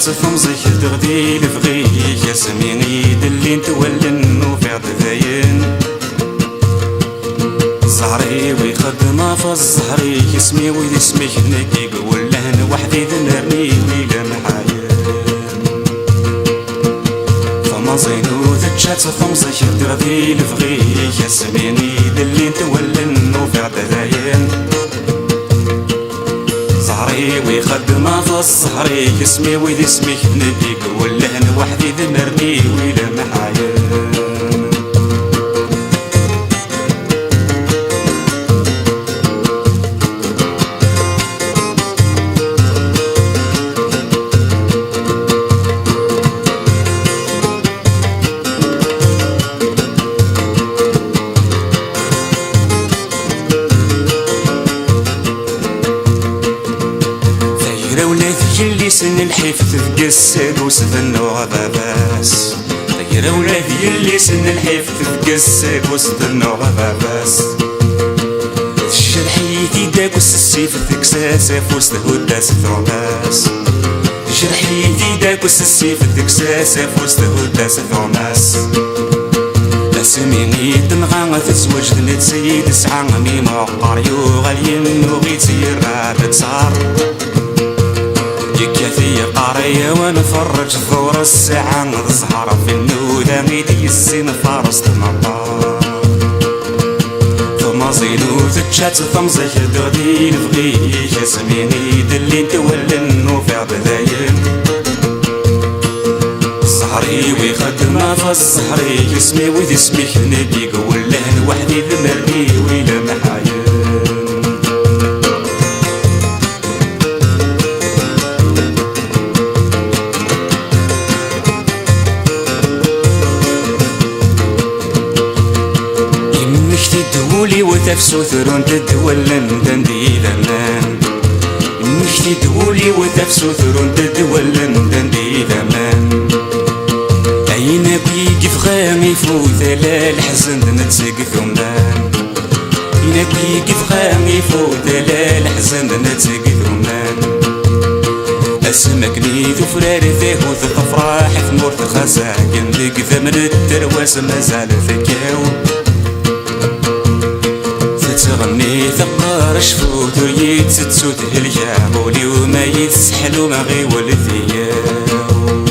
تفمزك تغدي لفغيك ياسميني دلي نتولن وفعد ذاين زهري ويخدم في الزهري اسمي ويدي اسمك نكي قولهن وحدي ذنرني ويلا محايا فما زينو تتشات فمزك تغدي لفغيك ياسميني دلي نتولن وفعد ذاين زهري ويخدم في الزهري اسمي ويدي اسمك نديك ولهن وحدي ذمرني ويلا محايا سن الحيف تفقسد وسفن وغباباس غير ولادي اللي سن الحيف تفقسد وسفن وغباباس شرحيتي داك والسيف تكساس فوسط هداس ثروماس شرحيتي داك والسيف تكساس فوسط هداس ثروماس اسميني تنغا تزوج نتسيد سعى ميما قاريو غاليين وغيتي الراب تصار يكفي قارية ونفرج ثور الساعة نظهر في النودة ميدي الزين فارس المطار ثم زينو تتشات ثمزك دغدي نفغيك ياسميني دلي نتولن وفعد ذاين زهري ويخدم في الزهري اسمي ويدي اسمك نبي قولهن وحدي ذمرني ويلا محايا وتفسو ثرون تدولن دندي ذمان مشتي تقولي وتفسو ثرون تدولن دندي ذمان عينك يقف غامي فوت لا الحزن نتسق ثمان عينك يقف غامي فوت لا الحزن نتسق ثمان اسمك نيث وفرار ثاهوث تفراح ثمور تخزا عندك ثمن الترواس مازال ذكاو تغني ثقار شفوت وريت تسوت الجاب ولي وما يتسحل وما غيول ثياو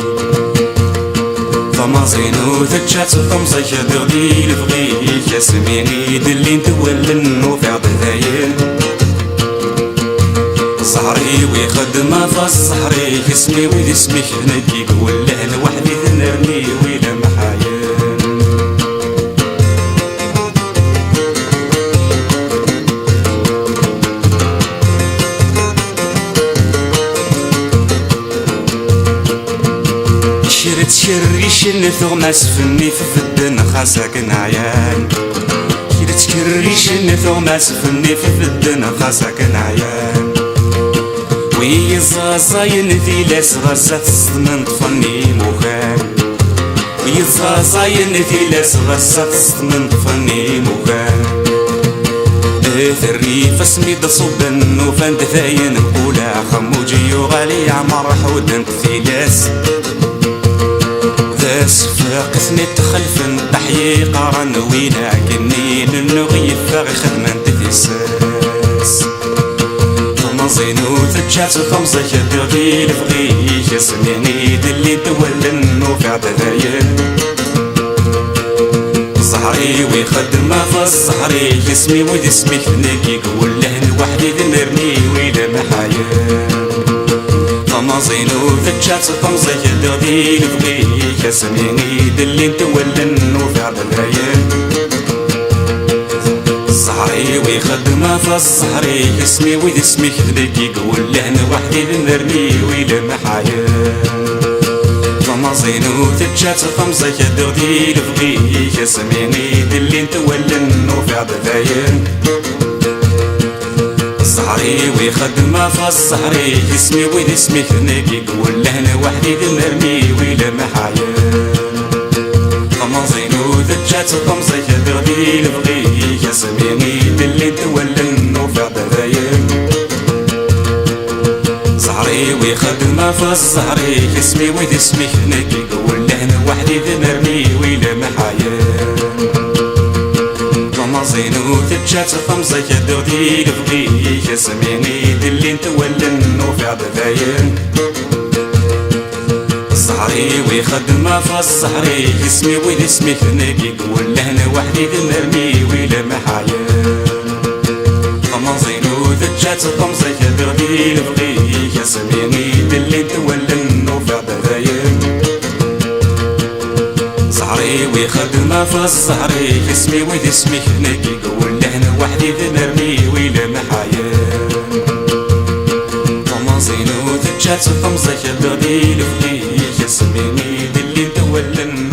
فما زينو تتشات ثمزك دغدي لفغيك ياسميني دلي نتولن وفعد ذاين زهري ويخدم في الزهري اسمي ويدي اسمك نديك ولهن وحدي ذنرني ويلا محايا شن ثغماس فني في الدن خاصك نعيان كيرت شن ثغماس فني في الدن خاصك نعيان ويزازاين ذي لاس غزات الصدمن طفني مخان ويزازاين ذي لاس غزات الصدمن طفني مخان الريف اسمي دصوبن وفان دثاين نقولا خموجي وغالي عمر حودن ثلاس فاقثني تخلفن تحيي قارن وينا كنين نغيب فاغي خدمة تثساس ثم زينو تتشات خمسة دغدي لفغيك ياسميني دلي تولن وفعد ذاين زهري ويخدم في الزهري اسمي ويدي اسمك نكي قولهن وحدي ذمرني ويلا محايا فما زينو تتشات خمسة دغدي لفغيك ياسميني دلي نتولن وفعد ذاين زهري ويخدم في الزهري اسمي ويدي اسمك نكي قولهن وحدي ذمرني ويلا محايا فما زينو تتشات خمسة دغدي لفغيك ياسميني دلي نتولن وفعد ذاين زهري ويخدم في الصحري اسمي ويد اسمي ثنيك يقول له انا وحدي ذمرني ويلا محايا طمزينو ذجات طمزي دردي لبغي يسميني دلي تولن وفي عدايا زهري ويخدم في الصحري اسمي ويد اسمي ثنيك يقول له انا وحدي ذمرني ويلا محايا طمزينو ذجات طمزي دردي لبغي يسميني دلي تولن وفي عدايا زهري ويخدم في الصحري اسمي ويد اسمي ثنيك يقول له انا وحدي ذمرني ويلا محايا طمزينو ذجات طمزي دردي لبغي يسميني دلي تولن وفي عدايا زهري ويخدم في الصحري اسمي ويد اسمي ثنيك يقول له انا وحدي ذمرني ويلا محايا طمزينو ذجات طمزي دردي لبغي يسميني دلي تولن